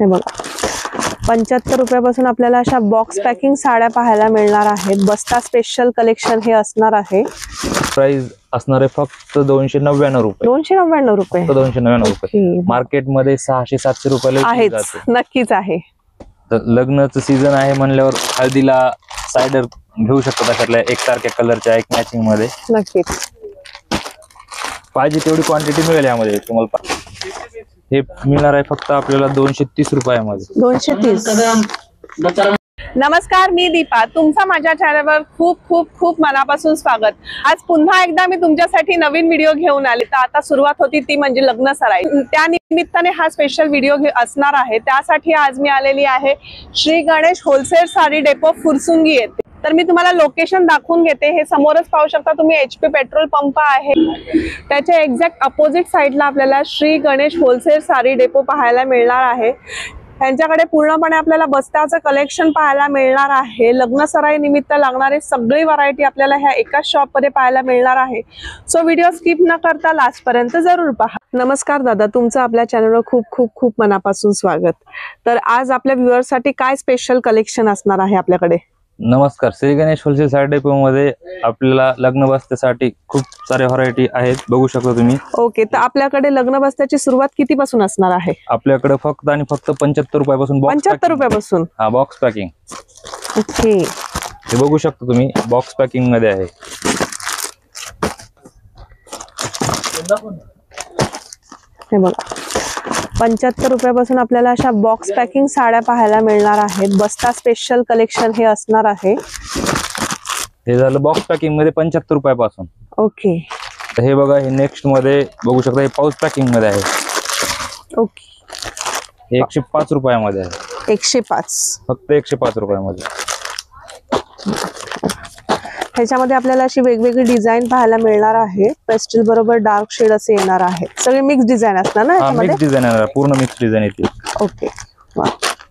हे बघा 75 रुपयापासून आपल्याला अशा बॉक्स पॅकिंग साड्या पाहायला मिळणार आहेत। बस्ता स्पेशल कलेक्शन हे असणार आहे। प्राइस असणार आहे फक्त 299 रुपये। 299 रुपये, 299 रुपये। मार्केट मध्ये 600-700 रुपयाला आहेच, नक्कीच आहे। तर लग्नाचं सीझन आहे म्हणल्यावर हळदीला सायडर घेऊ शकतो त्याच्यातल्या एकसारख्या कलरच्या एक मॅचिंग मध्ये। नक्कीच पाहिजे तेवढी क्वांटिटी मिळेल यामध्ये तुम्हाला। हे मिळणार आहे फक्त आपल्याला 230 रुपयामध्ये। 230। नमस्कार, मी दीपा, तुमचा माझ्या चॅनलवर खूप खूप खूप मनापासून स्वागत। आज पुन्हा एकदा मी तुमच्यासाठी नवीन व्हिडिओ घेऊन आले। तर आता सुरुवात होती ती म्हणजे लग्न सराई, त्या निमित्ताने हा स्पेशल व्हिडिओ असणार आहे। त्यासाठी आज मी आलेली आहे श्री गणेश होलसेल साडी डेपो फुरसुंगी येथे। तर मी तुम्हाला लोकेशन दाखवून घेते। हे समोरच पाहू शकता तुम्ही HP पेट्रोल पंप आहे, त्याच्या एक्झॅक्ट अपोजिट साइडला आपल्याला श्री गणेश होलसेल साडी डेपो पाहायला मिळणार आहे। त्यांच्याकडे पूर्णपणे आपल्याला बस्त्याचं कलेक्शन पाहायला मिळणार आहे। लग्न सराई निमित्त लागणारे सगळी व्हरायटी आपल्याला ह्या एकाच शॉप मध्ये पाहायला मिळणार आहे। सो व्हिडिओ स्किप न करता लास्ट पर्यंत जरूर पहा। नमस्कार दादा, तुमचं आपल्या चॅनलवर खूप खूप खूप मनापासून स्वागत। तर आज आपल्या व्ह्युअर्स साठी काय स्पेशल कलेक्शन असणार आहे आपल्याकडे? नमस्कार, श्री गणेश होलसेल साडी डेपो मध्ये आपल्याला लग्न बस्त्यासाठी खूप सारे व्हरायटी आहेत, बघू शकता तुम्ही। ओके, तर आपल्याकडे लग्न बस्त्याची सुरुवात कितीपासून असणार आहे? आपल्याकडे फक्त आणि फक्त 75 रुपयापासून। 75 रुपयापासून? हा, बॉक्स पॅकिंग। ओके, हे बघू शकता तुम्ही, बॉक्स पॅकिंग मध्ये आहे। हे बघा 75 रुपयापासून आपल्याला अशा बॉक्स पॅकिंग साड्या पाहायला मिळणार आहेत। बस्ता स्पेशल कलेक्शन हे असणार आहे। हे झालं बॉक्स पॅकिंग मध्ये 75 रुपयापासून। ओके, हे बघा, हे नेक्स्ट मध्ये बघू शकता, हे पाऊच पॅकिंग मध्ये आहे। ओके, हे 105 रुपयामध्ये आहे। 105, फक्त 105 रुपयामध्ये। ह्याच्यामध्ये आपल्याला अशी वेगवेगळी डिझाइन पाहायला मिळणार आहे। पेस्टल बरोबर डार्क शेड असे येणार आहे। सगळे मिक्स डिझाइन असणार ना ह्याच्यामध्ये? मिक्स डिझाइन येणार, पूर्ण मिक्स डिझाइन येतील। ओके,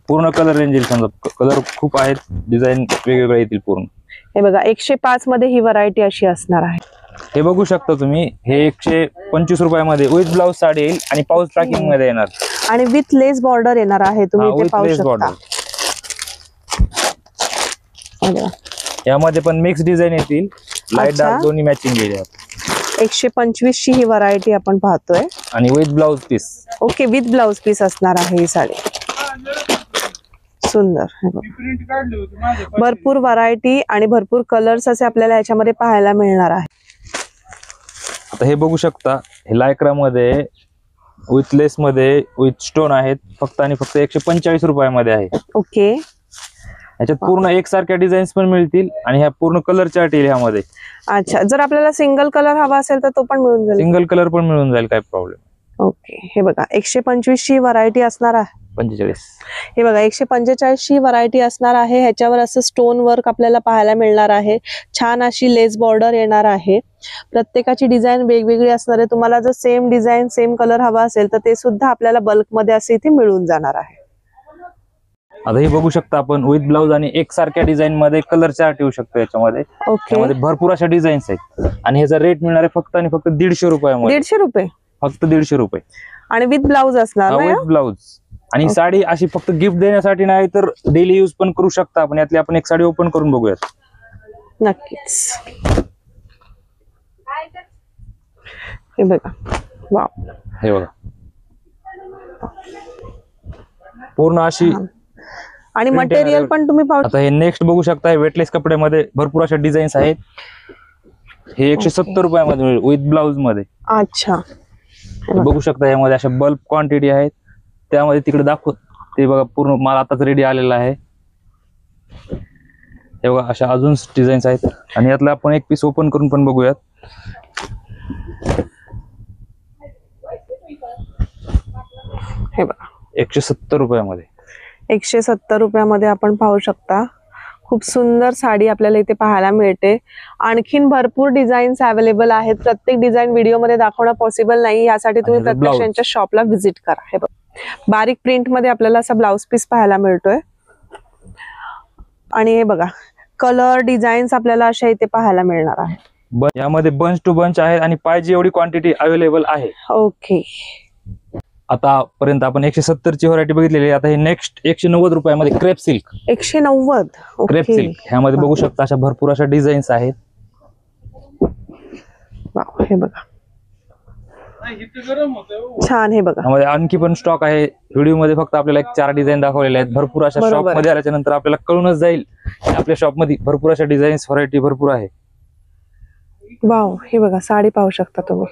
पूर्ण कलर रेंज येईल, समजा कलर खूप आहेत, डिझाइन वेगवेगळे येतील पूर्ण। हे बघा 105 मध्ये ही व्हरायटी अशी असणार आहे। हे बघू शकता तुम्ही, हे 125 रुपयामध्ये विथ ब्लाउज साडी येईल आणि पाऊच पॅकिंग मध्ये येणार आणि विथ लेस बॉर्डर येणार आहे। तुम्ही इथे पाहू शकता, यामध्ये पण मिक्स डिझाइन येतील, लाईट डार्क दोन्ही मॅचिंग येईल। 125 ची ही व्हरायटी आपण पाहतोय आणि with blouse piece. Okay, with blouse piece असणार आहे ही साडी। सुंदर, भरपूर व्हरायटी आणि भरपूर कलर्स असे आपल्याला याच्यामध्ये पाहायला मिळणार आहे। आता हे बघू शकता, हे लायक्रा मध्ये विथ लेस मध्ये विथ स्टोन आहेत, फक्त आणि फक्त 145 रुपयामध्ये आहे। ओके, याच्यात पूर्ण एकसारख्या डिझाईन्स पण मिळतील आणि ह्या पूर्ण कलर चार्ट येईल ह्यामध्ये। अच्छा, जर आपल्याला सिंगल कलर हवा असेल तर तो पण मिळून जाईल? सिंगल कलर पण मिळून जाईल, काय प्रॉब्लेम। ओके, हे बघा 125 ची व्हरायटी असणार आहे। 45, हे बघा 145 ची व्हरायटी असणार आहे। ह्याच्यावर असं स्टोन वर्क आपल्याला पाहायला मिळणार आहे। छान अशी लेस बॉर्डर येणार आहे। प्रत्येकाची डिझाइन वेगवेगळी असणार आहे। तुम्हाला जर सेम डिझाइन सेम कलर हवा असेल तर ते सुद्धा आपल्याला बल्क मध्ये असे इथे मिळून जाणार आहे। आता हे बघू शकता आपण, विथ ब्लाउज आणि एकसारख्या डिझाइन मध्ये कलर चार्ट येऊ शकतो याच्यामध्ये। ओके, यामध्ये भरपूर अशा डिझाईन्स आहेत आणि ह्याचा रेट मिळणार आहे फक्त आणि फक्त 150 रुपयामध्ये। 150 रुपये, फक्त 150 रुपये आणि विथ ब्लाउज असणार ना? With blouse. आणि साडी अशी फक्त गिफ्ट देण्यासाठी नाही तर डेली यूज पण करू शकता आपण। यातली आपण एक साडी ओपन करून बघूयात। नक्कीच, हे बघा, वाव, हे बघा पूर्ण अशी, आणि मटेरियल पण तुम्ही पाहू। आता हे नेक्स्ट बघू शकता, हे वेटलेस कपड्यामध्ये भरपूर अशा डिझाईन्स आहेत। हे 170 रुपयामध्ये मिळेल विथ ब्लाउज मध्ये। अच्छा, बघू शकता, यामध्ये अशा बल्क क्वांटिटी आहेत, त्यामध्ये तिकडे दाखवत ते बघा, पूर्ण माल आताच रेडी आलेला आहे। हे बघा, अशा अजून डिझाईन्स आहेत आणि यातला आपण एक पीस ओपन करून पण बघूयात। हे बघा 170 रुपयामध्ये। 170 रुपयामध्ये आपण पाहू शकता, खूप सुंदर साडी आपल्याला इथे पाहायला मिळते। आणखीन भरपूर डिझाईन्स अवेलेबल आहेत। प्रत्येक डिझाईन व्हिडिओ मध्ये दाखवणं पॉसिबल नाही, यासाठी तुम्ही प्रत्यक्ष यांच्या शॉपला व्हिजिट करा। हे बघा, बारीक प्रिंट मध्ये आपल्याला असा ब्लाउज पीस पाहायला मिळतोय आणि हे बघा कलर डिझाईन्स आपल्याला अशा इथे पाहायला मिळणार आहे। यामध्ये बंच टू बंच आहे आणि पाहिजे एवढी क्वांटिटी अवेलेबल आहे। ओके, आतापर्यंत आपण 170 ची व्हरायटी बघितलेली आहे. आता हे नेक्स्ट 190 रुपयामध्ये क्रेप सिल्क. 190. क्रेप सिल्क ह्यामध्ये बघू शकता अशा भरपूर अशा डिझाईन्स आहेत. हे बघा छान. हे बघा ह्यामध्ये आणखी पण स्टॉक आहे. व्हिडिओ मध्ये फक्त आपल्याला 4 डिझाईन दाखवलेले आहेत. भरपूर अशा शॉप मध्ये आल्याच्या नंतर आपल्याला कळूनच जाईल आपल्या शॉप मध्ये भरपूर अशा डिझाईन्स व्हरायटी भरपूर आहे. वाव, हे बघा साडी पाहू शकता तुम्ही.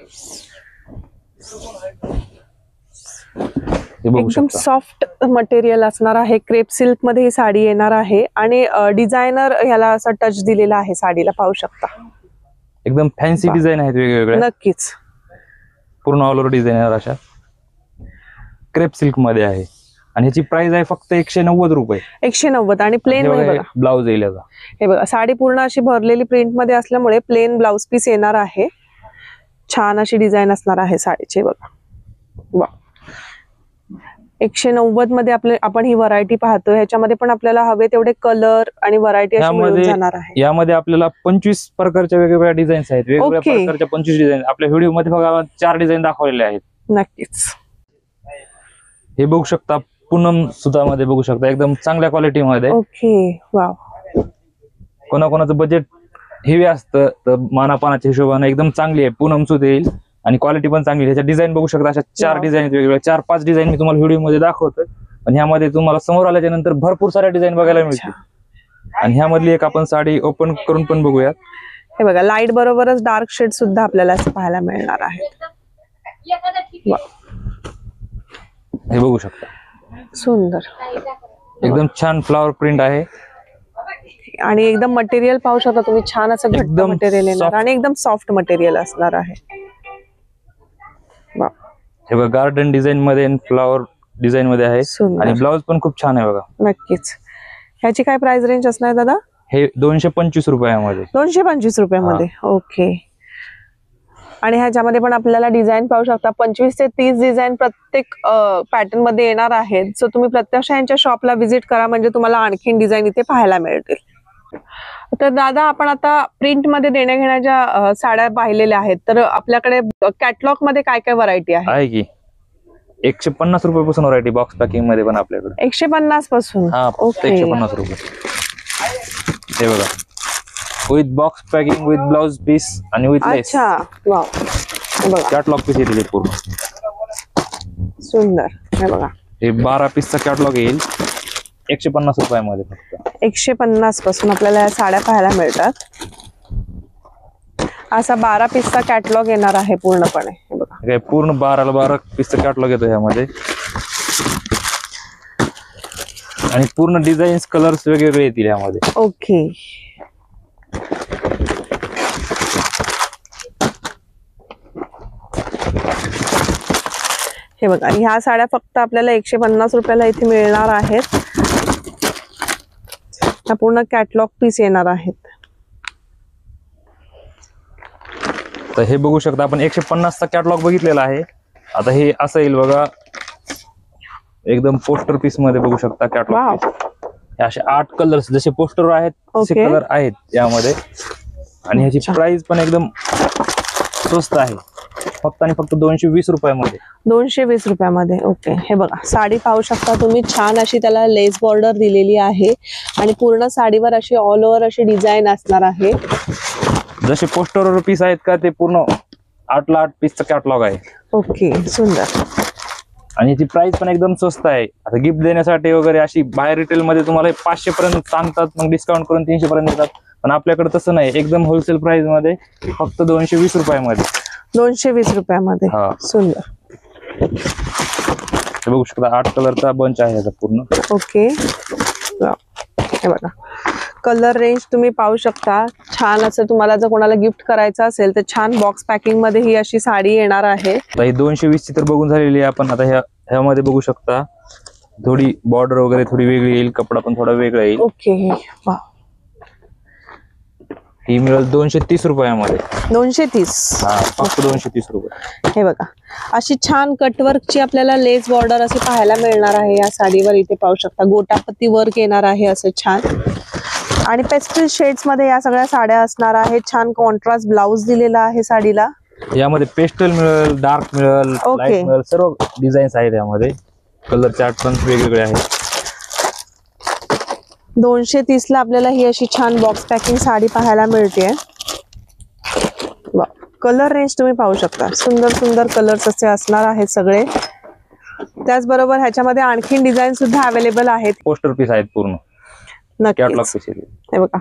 एकदम सॉफ्ट मटेरियल असणार आहे. क्रेप सिल्क मध्ये ही साडी येणार आहे आणि डिझायनर ह्याला असा टच दिलेला आहे साडीला, पाहू शकता. एकदम फॅन्सी डिझाईन आहेत वेगवेगळे. नक्कीच पूर्ण ऑल ओव्हर डिझायनर अशा क्रेप सिल्क मध्ये आहे आणि ह्याची प्राइस आहे फक्त 190 रुपये. 190 आणि प्लेन ब्लाउज येईल याचा. हे बघा साडी पूर्ण अशी भरलेली प्रिंट मध्ये असल्यामुळे प्लेन ब्लाउज पीस येणार आहे. छान अशी डिझाईन असणार आहे साडीची. बघा वा, 190 मध्ये आपण ही व्हरायटी पाहतो. ह्याच्यामध्ये पण आपल्याला हवे तेवढे कलर आणि व्हरायटी अशी मिळून जाणार आहे. यामध्ये आपल्याला 25 प्रकारच्या वेगवेगळ्या डिझाईन्स आहेत. वेगवेगळ्या प्रकारच्या 25 डिझाईन आपल्या व्हिडिओ मध्ये बघा 4 डिझाईन दाखवलेले आहेत. नक्कीच हे बघू शकता. पूनम सुतामध्ये बघू शकता एकदम चांगल्या क्वालिटी मध्ये. Okay wow. कोणाकोणाचं बजेट हेवी असतं तर मानापानाच्या हिशोबाने एकदम चांगली आहे. पूनम सूत येईल आणि क्वालिटी पण चांगली. ह्याच्या डिझाईन बघू शकता. अशा 4 डिझाईन वेगवेगळ्या 4-5 डिझाईन मी तुम्हाला व्हिडिओ मध्ये दाखवतोय. आणि ह्यामध्ये तुम्हाला समोर आल्याच्या नंतर भरपूर साऱ्या डिझाईन बघायला मिळतील. आणि ह्यामधली एक आपण साडी ओपन करून पण बघूयात. हे बघा लाईट बरोबरच डार्क शेड सुद्धा आपल्याला असं पाहायला मिळणार आहे. हे बघू शकता. सुंदर एकदम छान फ्लावर प्रिंट आहे आणि एकदम मटेरियल पाहू शकता तुम्ही. छान असं घट्ट मटेरियल येणार आणि एकदम सॉफ्ट मटेरियल असणार आहे. हे बघा गार्डन डिझाईन मध्ये आणि फ्लावर डिझाईन मध्ये आहे आणि ब्लाउज पण खूप छान आहे बघा. नक्कीच. ह्याची काय प्राइस रेंज असणार दादा? हे 225 रुपयामध्ये. 225 रुपयामध्ये. ओके. आणि ह्याच्यामध्ये पण आपल्याला डिझाईन पाहू शकता. 25 ते 30 डिझाईन प्रत्येक पॅटर्न मध्ये येणार आहेत. सो तुम्ही प्रत्यक्ष यांच्या शॉपला व्हिजिट करा म्हणजे तुम्हाला आणखीन डिझाईन इथे पाहायला मिळतील. तर दादा आपण आता प्रिंट मध्ये देण्या घेण्याच्या साड्या पाहिलेल्या आहेत. तर आपल्याकडे कॅटलॉग मध्ये काय काय व्हरायटी आहे की? 150 रुपयापासून व्हरायटी बॉक्स पॅकिंग मध्ये पण आपल्याकडे. 150 पासून? 150 रुपये. हे बघा with box packing with blouse piece आणि विथ लेस. अच्छा वाव. बघा कॅटलॉग पीस येईल पूर्ण. सुंदर. हे बघा हे 12 पीसचा कॅटलॉग येईल 150 रुपयामध्ये फक्त. 150 पासून आपल्याला या साड्या पाहायला मिळतात. असा 12 पीसचा कॅटलॉग येणार आहे पूर्णपणे. हे बघा पूर्ण 12 पीसचा कॅटलॉग येतो ह्यामध्ये आणि पूर्ण डिझाईन्स कलर्स वेगवेगळे येतील ह्यामध्ये. ओके. हे बघा ह्या साड्या फक्त आपल्याला 150 रुपयाला इथे मिळणार आहेत. ह्या पूर्ण कॅटलॉग पीस येणार आहेत. तर हे बघू शकता आपण 150 चा कॅटलॉग बघितलेला आहे. आता हे असं येईल बघा एकदम पोस्टर पीस मध्ये बघू शकता कॅटलॉग. असे 8 कलर्स जसे पोस्टर आहेत तसे कलर आहेत यामध्ये. आणि ह्याची प्राइस पण एकदम स्वस्त आहे फक्त आणि फक्त 220 रुपयामध्ये. 220 रुपयामध्ये. ओके. हे बघा साडी पाहू शकता तुम्ही. छान अशी त्याला लेस बॉर्डर दिलेली आहे आणि पूर्ण साडीवर अशी ऑल ओव्हर अशी डिझाईन असणार आहे. जसे पोस्टरवर पीस आहेत का ते पूर्ण 8 पीसचा कॅटलॉग आहे. ओके. सुंदर. आणि याची प्राइस पण एकदम स्वस्त आहे. आता गिफ्ट देण्यासाठी वगैरे अशी बाहेर रिटेल मध्ये तुम्हाला 500 पर्यंत सांगतात मग डिस्काउंट करून 300 पर्यंत देतात. पण आपल्याकडे तसं नाही. एकदम होलसेल प्राइस मध्ये फक्त 220 रुपयामध्ये. 220 रुपयामध्ये. सुंदर. हे बघू शकता 8 कलरचा बंच आहे याचा पूर्ण. ओके. हे बघा कलर रेंज तुम्ही पाहू शकता. छान असं तुम्हाला जर कोणाला गिफ्ट करायचं असेल तर छान बॉक्स पॅकिंग मध्ये ही अशी साडी येणार आहे. ही 220 ची तर बघून झालेली आहे आपण. आता ह्यामध्ये बघू शकता थोडी बॉर्डर वगैरे थोडी वेगळी येईल. कपडा पण थोडा वेगळा येईल. ओके. वा. ही मिळेल 230 रुपयामध्ये. 230. फक्त 230 रुपये. हे बघा अशी छान कटवर्कची आपल्याला लेस बॉर्डर असे पाहायला मिळणार आहे या साडीवर. इथे पाहू शकता गोटापत्ती वर्क येणार आहे असं छान. आणि पेस्टल शेड्स मध्ये या सगळ्या साड्या असणार आहेत. छान कॉन्ट्रास्ट ब्लाउज दिलेला आहे साडीला. यामध्ये पेस्टल मिळेल, डार्क मिळेल, Okay. लाईट मिळेल, सर्व डिझाईन्स आहेत यामध्ये. कलर चार्ट पण वेगवेगळे आहेत. 230 ला आपल्याला ही अशी छान बॉक्स पॅकिंग साडी पाहायला मिळते. कलर रेंज तुम्ही पाहू शकता, सुंदर सुंदर कलर्स असे असणार आहेत सगळे. त्याचबरोबर ह्याच्यामध्ये आणखीन डिझाईन सुद्धा अवेलेबल आहेत. पोस्टर पीस आहेत पूर्ण कॅटलॉग नक्कीच. पीस. हे बघा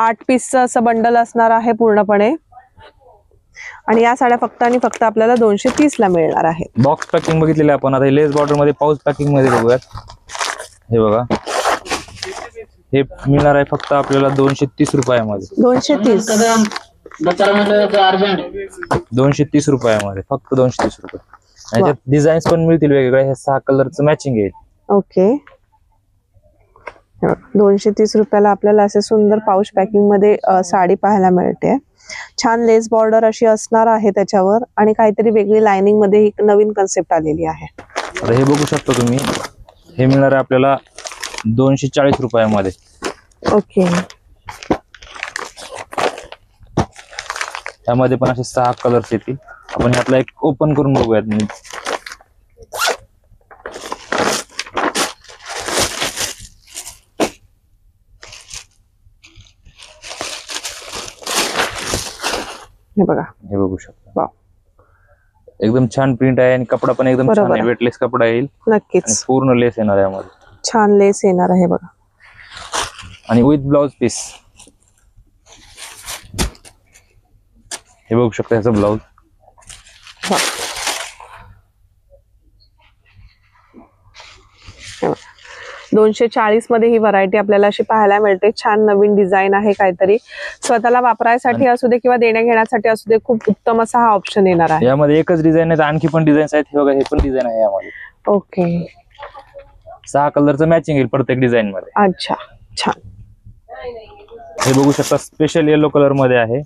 8 पीसचं असं बंडल असणार आहे पूर्णपणे. आणि या साड्या फक्त आणि फक्त आपल्याला 230 ला मिळणार आहेत. बॉक्स पॅकिंग बघितलेले आपण. आता लेस बॉर्डर मध्ये पाऊच पॅकिंग मध्ये बघूयात. हे बघा, हे मिळणार आहे फक्त आपल्याला 230 रुपयामध्ये. 230. 230 रुपयामध्ये, फक्त 230 रुपये. याच्यात डिझाईन्स पण मिळतील वेगवेगळ्या. हे 6 कलरचं मॅचिंग आहे. ओके. 230 रुपयाला आपल्याला असे सुंदर पाऊच पॅकिंग मध्ये साडी पाहायला मिळते. छान लेस बॉर्डर अशी असणार आहे त्याच्यावर आणि काहीतरी वेगळी लाइनिंग मध्ये एक नवीन कन्सेप्ट आलेली आहे. आता हे बघू शकता तुम्ही. हे मिळणार आहे आपल्याला 240 रुपयामध्ये. ओके. त्यामध्ये पण असे 6 कलर्स येतील. आपण ह्यातला एक ओपन करून बघूयात. हे बघा, हे बघू शकता. वाव, एकदम छान प्रिंट आहे आणि कपडा पण एकदम छान आहे. वेटलेस कपडा येईल. नक्कीच. पूर्ण लेस येणार आहे यामध्ये. छान लेस येणार आहे बघा. आणि विथ ब्लाउज पीस. हे बघू शकता ह्याचं ब्लाउज. 240 मध्ये ही व्हरायटी आपल्याला अशी पाहायला मिळते. छान नवीन डिझाईन आहे काहीतरी. स्वतःला वापरायसाठी असू दे किंवा देण्या घेण्यासाठी असू दे, खूप उत्तम असा हा ऑप्शन येणार आहे. यामध्ये एकच डिझाईन आहे, आणखी पण डिझाईन्स आहेत. हे बघा, हे पण डिझाईन आहे यामध्ये. ओके. 6 कलरचं मॅचिंग येईल प्रत्येक डिझाईन मध्ये. अच्छा, छान. हे बघू शकता, स्पेशल येलो कलर मध्ये आहे.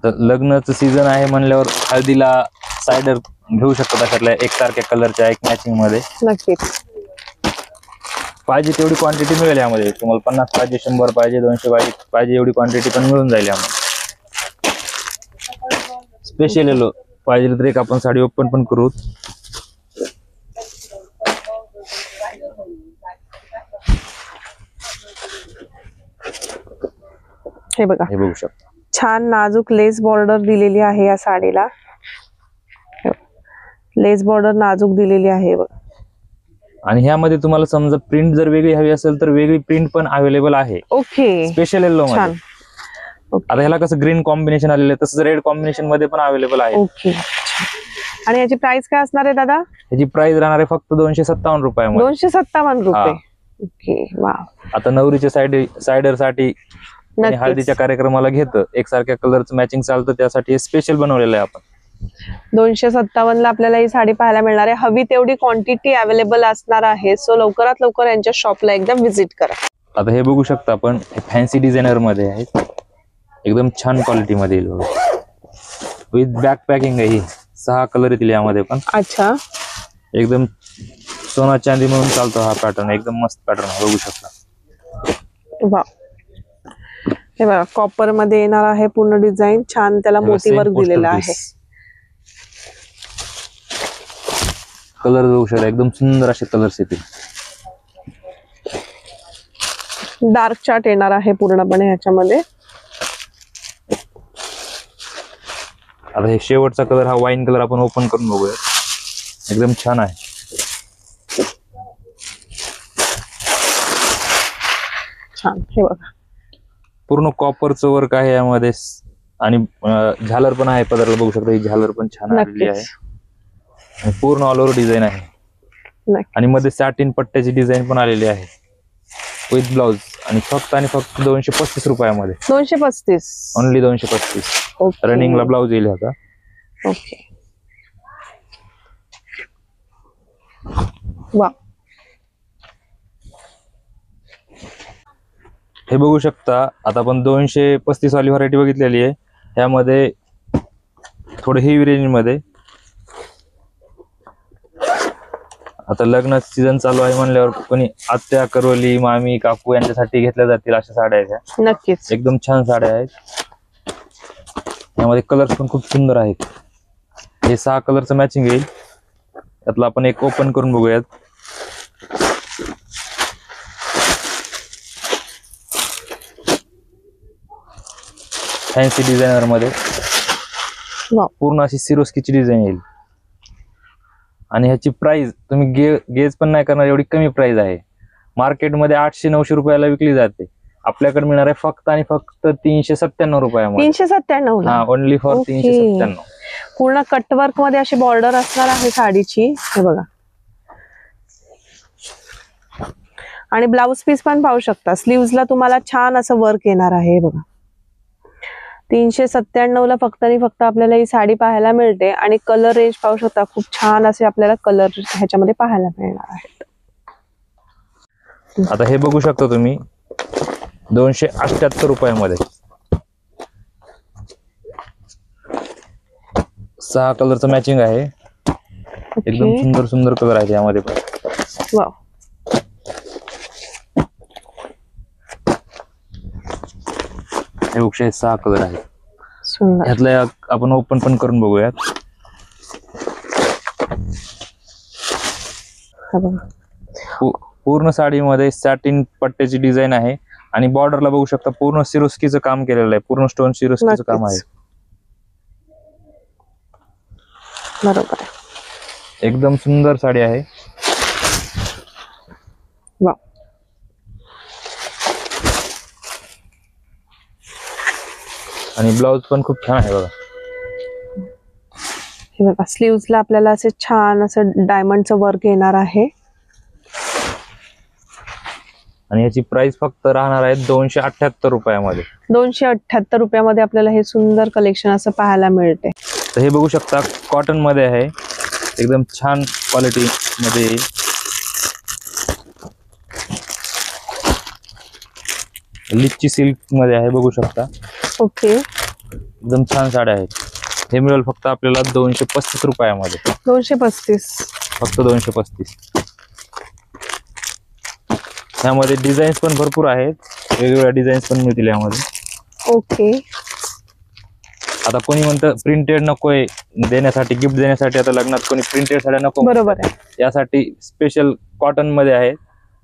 तर लग्नाचं सीझन आहे म्हणल्यावर हळदीला सायडर घेऊ शकतो त्याच्यातल्या एकसारख्या कलरच्या एक मॅचिंग मध्ये. नक्कीच. पाहिजे तेवढी क्वांटिटी मिळेल यामध्ये. तुम्हाला 50 पाहिजे, 100 पाहिजे, 200 पाहिजे एवढी क्वांटिटी पण मिळून जाईल यामध्ये. स्पेशल येलो पाहिजे तर एक आपण साडी ओपन पण करू. हे बघा, हे बघू शकता. छान नाजूक लेस बॉर्डर दिलेली आहे या साडीला. लेस बॉर्डर नाजूक दिलेली आहे बघा. आणि ह्यामध्ये तुम्हाला समजा प्रिंट जर वेगळी हवी असेल तर वेगळी प्रिंट पण अवेलेबल आहे. ओके. स्पेशल येलो मध्ये. छान. आता ह्याला कसं ग्रीन कॉम्बिनेशन आलेलं आहे, तसंच रेड कॉम्बिनेशन मध्ये पण अवेलेबल आहे. ओके. आणि याची प्राइस काय असणार आहे दादा? ह्याची प्राइस राहणार आहे फक्त 257 रुपयामध्ये. 257 रुपये. ओके. वा. आता नवरीच्या सायडर साठी आणि हळदीच्या कार्यक्रमाला घेतं एकसारख्या कलरचं मॅचिंग चालतं, त्यासाठी स्पेशल बनवलेलं आहे आपण. 257 ला आपल्याला ही साडी पाहायला मिळणार आहे. हवी तेवढी क्वांटिटी अवेलेबल असणार आहे. सो लवकरात लवकर यांच्या शॉपला एकदा व्हिजिट करा. आता हे बघू शकता आपण, फॅन्सी डिझायनर मध्ये आहे. एकदम छान क्वालिटी मध्ये येईल. विथ बॅक पॅकिंग आहे. ही 6 कलर येतील यामध्ये पण. अच्छा. एकदम सोना चांदी म्हणून चालतो हा पॅटर्न. एकदम मस्त पॅटर्न बघू शकता. वा. हे बघा, कॉपर मध्ये येणार आहे पूर्ण डिझाईन. छान त्याला मोती वर्क दिलेला आहे. कलर बघू शकता, एकदम सुंदर असे कलर्स येतील. डार्क चार्ट येणार आहे पूर्णपणे ह्याच्यामध्ये. आता हे शेवटचा कलर हा वाईन कलर आपण ओपन करून बघूया. एकदम छान आहे. छान. हे बघा, पूर्ण कॉपरचं वर्क आहे यामध्ये आणि झालर पण आहे पदराला बघू शकता. ही झालर पण छान आलेली आहे आणि पूर्ण ऑल ओव्हर डिझाईन आहे आणि मध्ये सॅटिन पट्ट्याची डिझाईन पण आलेली आहे विथ ब्लाउज. आणि फक्त 235 रुपयामध्ये. 235 ओनली 235. रनिंगला ब्लाउज येईल आता. ओके. वा. हे बघू शकता, आता आपण 235 वाली व्हरायटी बघितलेली आहे. ह्यामध्ये थोडं हेवी रेंज मध्ये. आता लग्न सीझन चालू आहे म्हणल्यावर कोणी आत्या, करवली, मामी, काकू यांच्यासाठी घेतल्या जातील अशा साड्या आहेत. नक्कीच. एकदम छान साड्या आहेत. यामध्ये कलर्स पण खूप सुंदर आहेत. हे 6 कलरचं मॅचिंग येईल. त्यातला आपण एक ओपन करून बघूयात. फॅन्सी डिझायनर मध्ये पूर्ण अशी सिरोस्कीची डिझाईन येईल. आणि ह्याची प्राइस तुम्ही गेज पण नाही करणार एवढी कमी प्राइस आहे. मार्केटमध्ये 800-900 रुपयाला विकली जाते. आपल्याकडे मिळणार आहे फक्त आणि फक्त 397 रुपयामध्ये. 397 हा, ओनली फॉर 397. पूर्ण कटवर्क मध्ये अशी बॉर्डर असणार आहे साडीची. हे बघा. आणि ब्लाउज पीस पण पाहू शकता. स्लीव्हजला तुम्हाला छान असं वर्क येणार आहे. बघा 397 ला फक्त आणि फक्त आपल्याला ही साडी पाहायला मिळते. आणि कलर रेंज पाहू शकता. खूप छान असे आपल्याला कलर ह्याच्यामध्ये पाहायला मिळणार आहेत. आता हे बघू शकता तुम्ही 278 रुपयामध्ये 6 कलरचं मॅचिंग आहे. एकदम सुंदर सुंदर कलर आहेत यामध्ये पण. वाव. हे 6 कलर आहेत. सुंदर. यातल्या आपण ओपन पण करून बघूयात. पूर्ण साडीमध्ये सॅटिन पट्ट्याची डिझाईन आहे. आणि बॉर्डरला बघू शकता पूर्ण सिरोस्कीचं काम केलेलं आहे. पूर्ण स्टोन सिरोस्कीचं काम आहे. बरोबर आहे. एकदम सुंदर साडी आहे. वाव. आणि ब्लाउज पण खूप छान आहे बघा. हे बघा स्लीव्हजला आपल्याला असे छान असं डायमंडचं वर्क येणार आहे. आणि याची प्राइस फक्त राहणार आहे 278 रुपयामध्ये. 278 रुपयामध्ये आपल्याला हे सुंदर कलेक्शन असं पाहायला मिळते. तर हे बघू शकता कॉटन मध्ये आहे. एकदम छान क्वालिटी मध्ये. लिच्ची सिल्क मध्ये आहे बघू शकता. ओके. एकदम छान साड्या आहेत. हे मिळेल फक्त आपल्याला 235 रुपयामध्ये. 235. फक्त 235. यामध्ये डिझाईन्स पण भरपूर आहेत. वेगवेगळ्या डिझाईन्स पण मिळतील यामध्ये. ओके. आता कोणी म्हणतं प्रिंटेड नकोय देण्यासाठी, गिफ्ट देण्यासाठी. आता लग्नात कोणी प्रिंटेड साड्या नको. बरोबर आहे. यासाठी स्पेशल कॉटन मध्ये आहे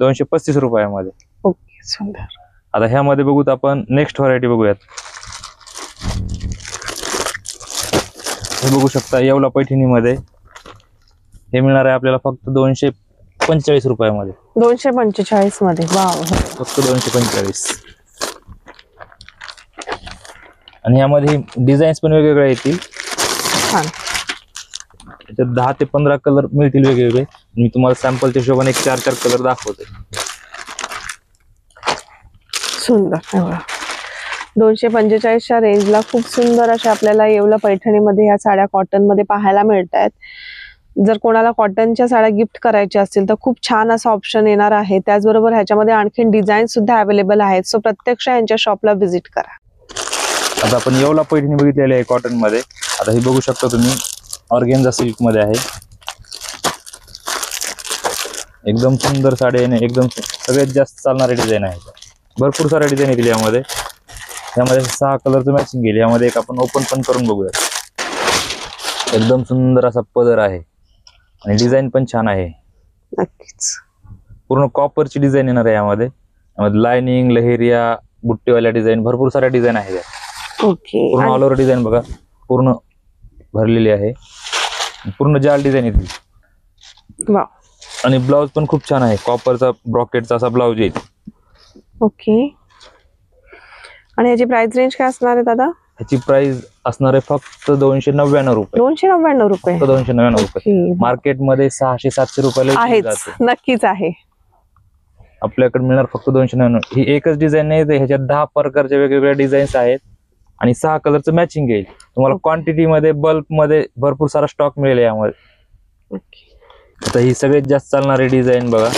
235 रुपयामध्ये. ओके. सुंदर. आता ह्यामध्ये बघूत आपण नेक्स्ट व्हरायटी बघूयात. हे बघू शकता येवला पैठणीमध्ये. हे मिळणार आहे आपल्याला फक्त 245 रुपयामध्ये. 245 मध्ये. वाव. फक्त 245. आणि यामध्ये डिझाईन्स पण वेगवेगळे येतील. छान. त्याच्यात 10 ते 15 कलर मिळतील वेगवेगळे. मी तुम्हाला सॅम्पलच्या हिशोबाने 4 कलर दाखवते. सुंदर. 245च्या रेंजला खूप सुंदर अशा आपल्याला येवला पैठणीमध्ये ह्या साड्या कॉटन मध्ये पाहायला मिळत आहेत. जर कोणाला कॉटनच्या साड्या गिफ्ट करायच्या असतील तर खूप छान असा ऑप्शन येणार आहे. त्याचबरोबर ह्याच्यामध्ये आणखीन डिझाईन सुद्धा अवेलेबल आहेत. सो प्रत्यक्ष यांच्या शॉपला व्हिजिट करा. आता आपण येवला पैठणी बघितलेली आहे कॉटन मध्ये. आता ही बघू शकता तुम्ही ऑर्गेन्झा सिल्क मध्ये आहे. एकदम सुंदर साडी आहे. एकदम सगळ्यात जास्त चालणारे डिझाईन आहे. भरपूर सारे डिझाईन येतील यामध्ये. यामध्ये 6 कलरचं मॅचिंग येईल. यामध्ये एक आपण ओपन पण करून बघूया. एकदम सुंदर असा पदर आहे. आणि डिझाईन पण छान आहे. नक्कीच. पूर्ण कॉपरची डिझाईन येणार आहे यामध्ये. यामध्ये लाइनिंग, लहेरिया, बुट्टीवाल्या डिझाईन भरपूर साऱ्या डिझाईन आहेत. ओके. पूर्ण ऑल ओव्हर डिझाईन बघा पूर्ण भरलेली आहे. पूर्ण जाल डिझाईन येतील. वाव. आणि ब्लाउज पण खूप छान आहे. कॉपरचा ब्रॉकेटचा असा ब्लाउज येईल. ओके. आणि याची प्राइस रेंज काय असणार आहे दादा? याची प्राइस असणार आहे फक्त 299 रुपये. 299 रुपये. 299 रुपये. मार्केटमध्ये 600-700 रुपयाला आहेच. जाते. नक्कीच आहे. आपल्याकडे मिळणार फक्त 299. ही एकच डिझाईन नाही, ह्याच्यात 10 प्रकारच्या वेगवेगळ्या डिझाईन्स आहेत. आणि 6 कलरचं मॅचिंग येईल. तुम्हाला क्वांटिटी मध्ये, बल्क मध्ये भरपूर सारा स्टॉक मिळेल यामध्ये. आता ही सगळ्यात जास्त चालणारी डिझाईन बघा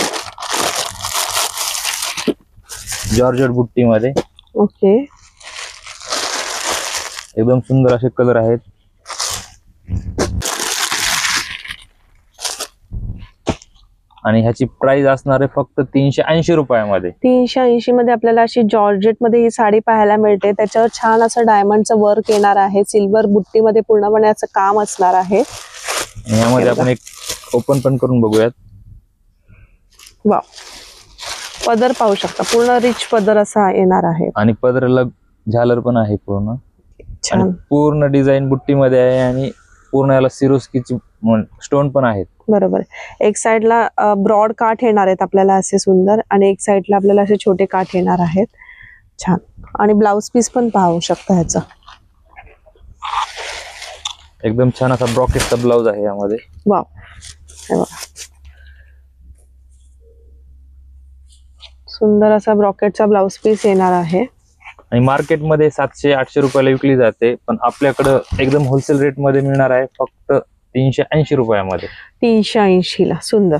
जॉर्जेट बुट्टी मध्ये. ओके. एकदम सुंदर असे कलर आहेत. आणि ह्याची प्राइस असणार आहे फक्त 380 रुपयामध्ये. 380 मध्ये आपल्याला अशी जॉर्जेट मध्ये ही साडी पाहायला मिळते. त्याच्यावर छान असं डायमंडचं वर्क येणार आहे. सिल्वर बुट्टीमध्ये पूर्णपणे असं काम असणार आहे. यामध्ये आपण एक ओपन पण करून बघूयात. वा, पदर पाहू शकता, पूर्ण रिच पदर असा येणार आहे. आणि पदराला झालर पण आहे पूर्ण. छान पूर्ण डिझाईन बुट्टीमध्ये आहे आणि पूर्ण याला सिरोस्कीची स्टोन पण आहेत. बरोबर. एक साइडला ब्रॉड काठ येणार आहेत आपल्याला असे सुंदर, आणि एक साइडला आपल्याला असे छोटे काठ येणार आहेत. छान. आणि ब्लाउज पीस पण पाहू शकता ह्याचा. एकदम छान असा ब्रॉकेटचा ब्लाउज आहे यामध्ये. वाव, हे बघा सुंदर असा ब्रॉकेटचा ब्लाउज पीस येणार आहे. आणि मार्केटमध्ये 700-800 रुपयाला विकली जाते, पण आपल्याकडं एकदम होलसेल रेट मध्ये मिळणार आहे फक्त 380 रुपयामध्ये. 380 ला. सुंदर.